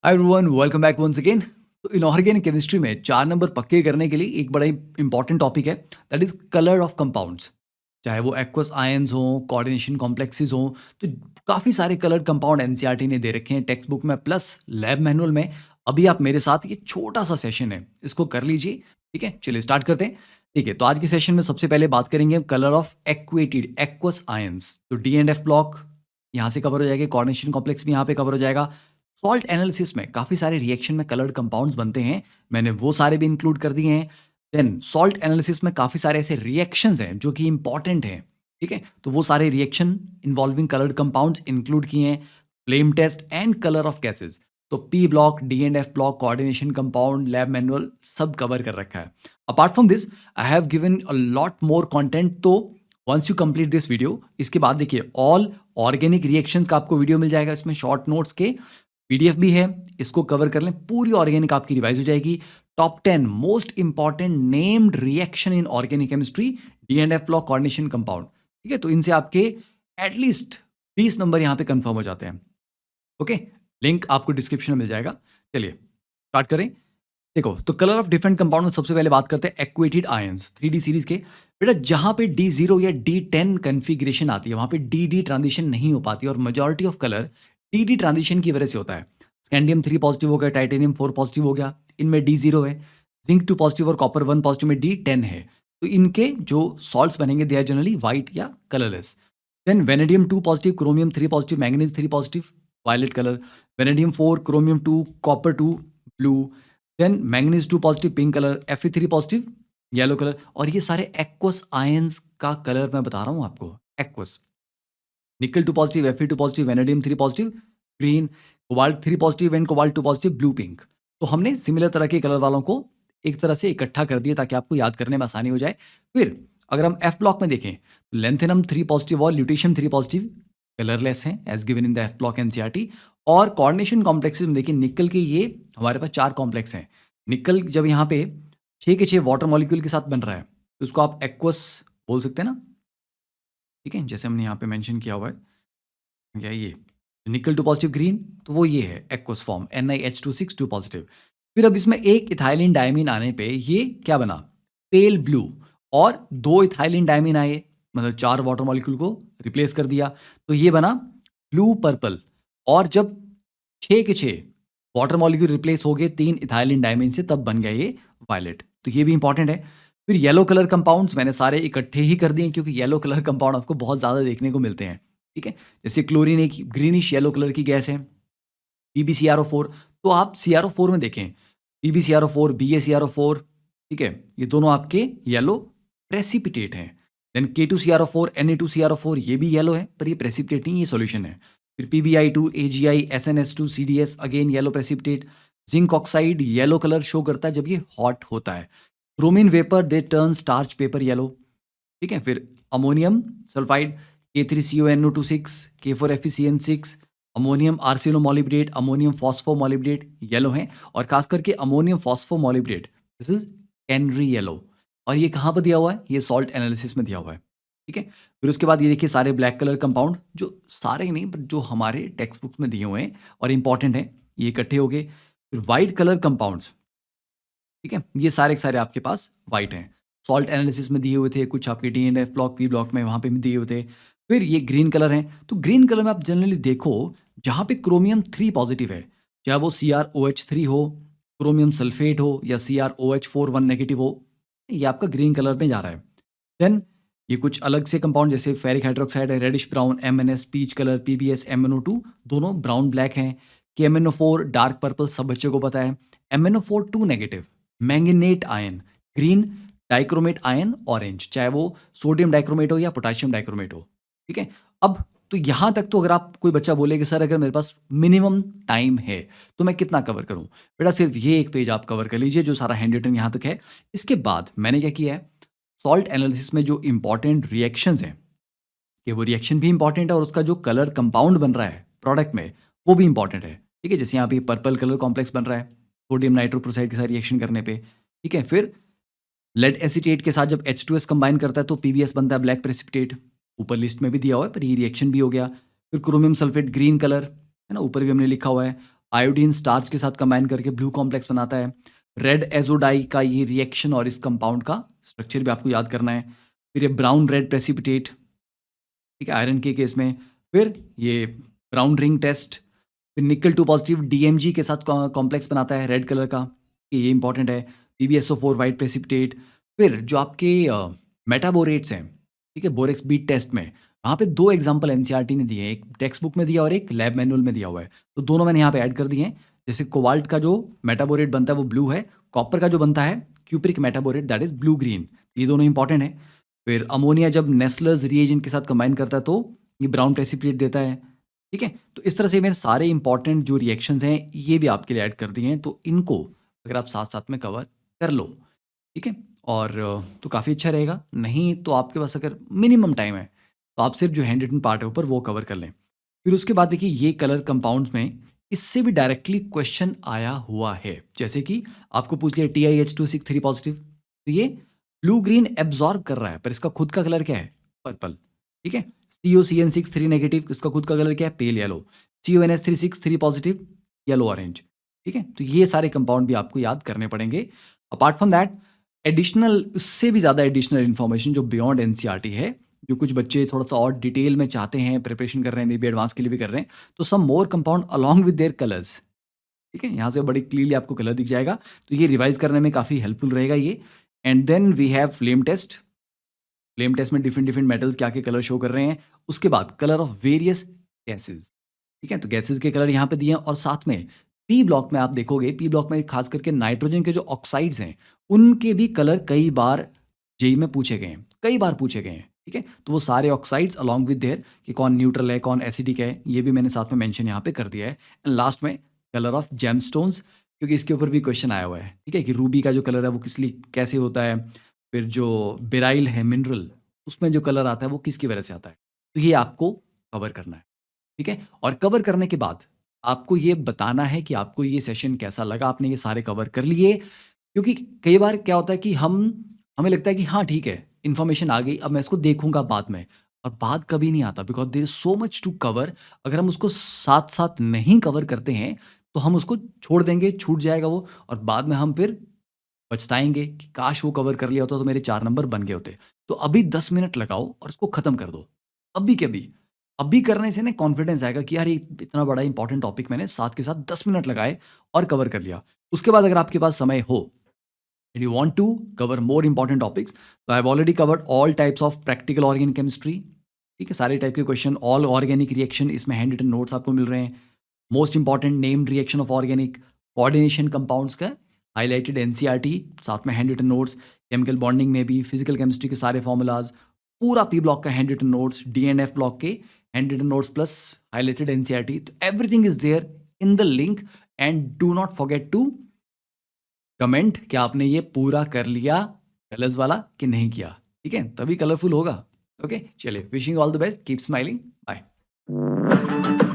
हाय everyone, welcome back once again. तो inorganic chemistry में 4 number पक्के करने के लिए एक बड़ा इंपॉर्टेंट टॉपिक है, that is colour of compounds. चाहे वो एक्वस आयंस हों, कोऑर्डिनेशन कॉम्प्लेक्सेस हों, तो काफ़ी सारे कलर्ड कंपाउंड एनसीईआरटी ने दे रखे हैं टेक्स्ट बुक में प्लस लैब मैनुअल में। अभी आप मेरे साथ ये छोटा सा सेशन है, इसको कर लीजिए। ठीक है, चलिए स्टार्ट करते हैं। ठीक है, तो आज के सेशन में सबसे पहले बात करेंगे कलर ऑफ एक्वेटेड एक्वस आयंस। तो डी एंड एफ ब्लॉक यहाँ से कवर हो जाएगा, कोऑर्डिनेशन कॉम्प्लेक्स भी यहाँ पे कवर हो जाएगा। सॉल्ट एनालिसिस में काफ़ी सारे रिएक्शन में कलर्ड कंपाउंड्स बनते हैं, मैंने वो सारे भी इंक्लूड कर दिए हैं। देन सॉल्ट एनालिसिस में काफ़ी सारे ऐसे रिएक्शंस हैं जो कि इंपॉर्टेंट हैं। ठीक है, तो वो सारे reaction involving coloured compounds include किए हैं। Flame test and colour of gases, तो P block, D and F block, coordination compound, lab manual सब कवर कर रखा है। Apart from this I have given a lot more content. तो once you complete this video, इसके बाद देखिए all organic reactions का आपको वीडियो मिल जाएगा, इसमें शॉर्ट नोट्स के पीडीएफ भी है, इसको कवर कर लें, पूरी ऑर्गेनिक आपकी रिवाइज हो जाएगी। Top 10 most important named reaction in organic chemistry, D and F block, coordination compound. ठीक है, तो इनसे आपके एटलीस्ट 20 नंबर यहाँ पे कंफर्म हो जाते हैं। ओके, लिंक आपको डिस्क्रिप्शन में मिल जाएगा। चलिए स्टार्ट करें। देखो, तो कलर ऑफ डिफरेंट कंपाउंड में सबसे पहले बात करते हैं एक्वेटेड आयंस 3D सीरीज के। बेटा जहां पे D0 या D10 कन्फिग्रेशन आती है वहां पे DD ट्रांजिशन नहीं हो पाती, और majority of colour DD transition की वजह से होता है। स्कैंडियम 3 पॉजिटिव हो गया, टाइटेनियम 4 पॉजिटिव हो गया, इनमें D0 है। जिंक 2 पॉजिटिव और कॉपर 1 पॉजिटिव में D10 है। तो इनके जो सॉल्ट्स बनेंगे दे आर जनरली वाइट या colourless. Then vanadium 2 positive, chromium 3 positive, manganese 3 positive, violet colour. Vanadium 4, chromium 2, copper 2, blue. Then manganese 2 positive, pink colour, Fe3 positive, yellow colour. और ये सारे एक्वस आयंस का कलर मैं बता रहा हूँ आपको, एक्वस। निकल 2 positive, Fe2 positive, vanadium 3 positive, green, cobalt 3 positive and cobalt 2 positive, blue, pink. तो हमने सिमिलर तरह के कलर वालों को एक तरह से इकट्ठा कर दिया ताकि आपको याद करने में आसानी हो जाए। फिर अगर हम एफ ब्लॉक में देखें तो लेंथेनम 3 पॉजिटिव और ल्यूटेशियम 3 पॉजिटिव कलरलेस हैं as given in the F block NCERT. और कोऑर्डिनेशन कॉम्प्लेक्सेस में देखिए, निकल के ये हमारे पास 4 कॉम्प्लेक्स हैं। निकल जब यहाँ पे 6 के 6 वाटर मॉलिक्यूल के साथ बन रहा है तो उसको आप एक्वस बोल सकते हैं ना। ठीक है, जैसे हमने यहाँ पे मेंशन किया हुआ है, क्या ये निकल 2 पॉजिटिव ग्रीन, तो वो ये है एक्वस फॉर्म NiH2 2 पॉजिटिव। फिर अब इसमें एक इथाइलिन डायमीन आने पे ये क्या बना, पेल ब्लू। और 2 इथाइलिन डायमीन आए, मतलब 4 वाटर मॉलिक्यूल को रिप्लेस कर दिया, तो ये बना ब्लू पर्पल। और जब 6 के 6 वाटर मॉलिक्यूल रिप्लेस हो गए 3 इथाइलिन डायमीन से, तब बन गया ये वायलेट। तो ये भी इंपॉर्टेंट है। फिर येलो कलर कंपाउंड्स मैंने सारे इकट्ठे ही कर दिए क्योंकि येलो कलर कंपाउंड आपको बहुत ज़्यादा देखने को मिलते हैं। ठीक है, जैसे क्लोरीन एक ग्रीनिश येलो कलर की गैस है, PbCrO4। तो आप CrO4 में देखें, PbCrO4, BaCrO4, ठीक है, ये दोनों आपके येलो प्रेसिपिटेट हैं। देन K2CrO4, Na2CrO4, ये भी येलो है पर ये प्रेसिपिटेट नहीं, ये सॉल्यूशन है। फिर PbI2, AgI, SnS2, CDS, again yellow precipitate. Zinc oxide yellow colour show करता है जब ये हॉट होता है। Bromine vapour they turn starch paper yellow. ठीक है, फिर ammonium sulphide K3CONO26, K4FeCN6, ammonium arsenomolybdate, ammonium phosphomolybdate yellow हैं। और खास करके ammonium phosphomolybdate, this is canary yellow. और ये कहाँ पर दिया हुआ है, ये सॉल्ट एनालिसिस में दिया हुआ है। ठीक है, फिर उसके बाद ये देखिए सारे ब्लैक कलर कंपाउंड, जो सारे नहीं बट जो हमारे टेक्स्ट बुक्स में दिए हुए हैं और इंपॉर्टेंट हैं, ये इकट्ठे हो गए। फिर वाइट कलर कंपाउंड्स, ठीक है, ये सारे के सारे आपके पास वाइट हैं, सॉल्ट एनालिसिस में दिए हुए थे, कुछ आपके D and F block, P block में वहाँ पे भी दिए हुए थे। फिर ये ग्रीन कलर हैं, तो ग्रीन कलर में आप जनरली देखो जहाँ पे क्रोमियम 3 पॉजिटिव है, चाहे वो CrOH3 हो, क्रोमियम सल्फेट हो, या CrOH4 1 नेगेटिव हो, ये आपका ग्रीन कलर में जा रहा है। देन ये कुछ अलग से कंपाउंड जैसे फेरिक हाइड्रोक्साइड है, reddish brown, MnS peach colour, PbS MnO2 दोनों ब्राउन ब्लैक हैं। KMnO4 डार्क पर्पल, सब बच्चों को पता है। MnO4 2 negative, manganate ion green, dichromate ion orange, चाहे वो सोडियम डाइक्रोमेट हो या पोटेशियम डाइक्रोमेट हो। ठीक है, अब तो यहां तक तो अगर आप कोई बच्चा बोले कि सर अगर मेरे पास मिनिमम टाइम है तो मैं कितना कवर करूं, बेटा सिर्फ ये एक पेज आप कवर कर लीजिए जो सारा हैंड रिटन यहां तक है। इसके बाद मैंने क्या किया है, सॉल्ट एनालिसिस में जो इंपॉर्टेंट रिएक्शंस हैं कि वो रिएक्शन भी इंपॉर्टेंट है और उसका जो कलर कंपाउंड बन रहा है प्रोडक्ट में वो भी इंपॉर्टेंट है। ठीक है, जैसे यहाँ पे पर्पल कलर कॉम्प्लेक्स बन रहा है सोडियम नाइट्रोप्रोसाइड के साथ रिएक्शन करने पे। ठीक है, फिर लेड एसीटेट के साथ जब H2S कंबाइन करता है तो PbS बनता है ब्लैक प्रेसिपिटेट, ऊपर लिस्ट में भी दिया हुआ है पर ये रिएक्शन भी हो गया। फिर क्रोमियम सल्फेट ग्रीन कलर है ना, ऊपर भी हमने लिखा हुआ है। आयोडीन स्टार्च के साथ कंबाइन करके ब्लू कॉम्प्लेक्स बनाता है। रेड एजोडाई का ये रिएक्शन और इस कंपाउंड का स्ट्रक्चर भी आपको याद करना है। फिर ये ब्राउन रेड प्रेसिपिटेट, ठीक है, आयरन के केस में। फिर ये ब्राउन रिंग टेस्ट, फिर निकल 2 पॉजिटिव डीएमजी के साथ कॉम्प्लेक्स बनाता है रेड कलर का, ये इंपॉर्टेंट है। पीबीएसओ4 वाइट प्रेसिपिटेट। फिर जो आपके मेटाबोरेट्स हैं, ठीक है, बोरेक्स बीट टेस्ट में, यहाँ पे 2 एग्जांपल एनसीईआरटी ने दिए हैं, एक टेक्स्ट बुक में दिया और एक लैब मैनुअल में दिया हुआ है, तो दोनों मैंने यहाँ पे ऐड कर दिए हैं। जैसे कोबाल्ट का जो मेटाबोरेट बनता है वो ब्लू है, कॉपर का जो बनता है cupric metaborate that is blue green, ये दोनों इंपॉर्टेंट है। फिर अमोनिया जब नेस्लर्स रिएजेंट के साथ कंबाइन करता है तो ये ब्राउन प्रेसिपिटेट देता है, ठीक है। तो इस तरह से मेरे सारे इंपॉर्टेंट जो रिएक्शंस हैं ये भी आपके लिए ऐड कर दिए हैं, तो इनको अगर आप साथ साथ में कवर कर लो, ठीक है, और तो काफ़ी अच्छा रहेगा। नहीं तो आपके पास अगर मिनिमम टाइम है तो आप सिर्फ जो हैंड रिटन पार्ट है ऊपर वो कवर कर लें। फिर उसके बाद देखिए ये कलर कंपाउंड्स में इससे भी डायरेक्टली क्वेश्चन आया हुआ है, जैसे कि आपको पूछ लिया TiH2 6 3 पॉजिटिव, तो ये ब्लू ग्रीन एब्जॉर्ब कर रहा है पर इसका खुद का कलर क्या है, पर्पल, ठीक है। COCN6 3 नेगेटिव, इसका खुद का कलर क्या है, pale yellow. CONS3 6 3 positive, yellow orange, ठीक है। तो ये सारे कंपाउंड भी आपको याद करने पड़ेंगे। अपार्ट फ्रॉम दैट एडिशनल, उससे भी ज़्यादा एडिशनल इन्फॉर्मेशन जो बियॉन्ड एनसीईआरटी है, जो कुछ बच्चे थोड़ा सा और डिटेल में चाहते हैं, प्रिपरेशन कर रहे हैं, मे बी एडवांस के लिए भी कर रहे हैं, तो some more compound along with their colours, ठीक है, यहाँ से बड़ी क्लियरली आपको कलर दिख जाएगा, तो ये रिवाइज करने में काफ़ी हेल्पफुल रहेगा ये। And then we have flame test. Flame test में डिफरेंट डिफरेंट मेटल्स क्या के कलर शो कर रहे हैं। उसके बाद कलर ऑफ वेरियस गैसेज, ठीक है, तो गैसेज के कलर यहाँ पे दिए हैं। और साथ में पी ब्लॉक में आप देखोगे, पी ब्लॉक में खास करके नाइट्रोजन के जो ऑक्साइड्स हैं उनके भी कलर कई बार जेई में पूछे गए हैं, कई बार पूछे गए हैं, ठीक है। तो वो सारे ऑक्साइड्स अलॉन्ग विद देयर कि कौन न्यूट्रल है कौन एसिडिक है, ये भी मैंने साथ में मेंशन यहाँ पे कर दिया है। एंड लास्ट में कलर ऑफ जेमस्टोन्स, क्योंकि इसके ऊपर भी क्वेश्चन आया हुआ है, ठीक है, कि रूबी का जो कलर है वो किस लिए कैसे होता है। फिर जो बेराइल है मिनरल, उसमें जो कलर आता है वो किसकी वजह से आता है, तो ये आपको कवर करना है, ठीक है। और कवर करने के बाद आपको ये बताना है कि आपको ये सेशन कैसा लगा, आपने ये सारे कवर कर लिए। क्योंकि कई बार क्या होता है कि हमें लगता है कि हाँ ठीक है, इन्फॉर्मेशन आ गई, अब मैं इसको देखूंगा बाद में, और बाद कभी नहीं आता, because there is so much to cover. अगर हम उसको साथ साथ नहीं कवर करते हैं तो हम उसको छोड़ देंगे, छूट जाएगा वो, और बाद में हम फिर पछताएंगे कि काश वो कवर कर लिया होता तो मेरे 4 नंबर बन गए होते। तो अभी 10 मिनट लगाओ और इसको खत्म कर दो, अभी के अभी। अभी करने से ना कॉन्फिडेंस आएगा कि यार ये इतना बड़ा इंपॉर्टेंट टॉपिक मैंने साथ के साथ 10 मिनट लगाए और कवर कर लिया। उसके बाद अगर आपके पास समय हो and you want to cover more important topics, so I've already covered all types of practical organic chemistry, ठीक है, सारे टाइप के क्वेश्चन, ऑल ऑर्गेनिक रिएक्शन, इसमें हैंड रिटन नोट्स आपको मिल रहे हैं। Most important named reaction of organic, coordination compounds का हाईलाइटेड एनसीईआरटी, साथ में handwritten notes, chemical bonding में भी, फिजिकल केमिस्ट्री के सारे फॉर्मूलाज, पूरा पी ब्लॉक का handwritten notes, D and F block के handwritten notes plus highlighted NCERT, तो everything is there in the link. And do not forget to comment कि आपने ये पूरा कर लिया कलर्स वाला कि नहीं किया, ठीक है, तभी कलरफुल होगा। ओके, चलिए, wishing all the best, keep smiling, bye.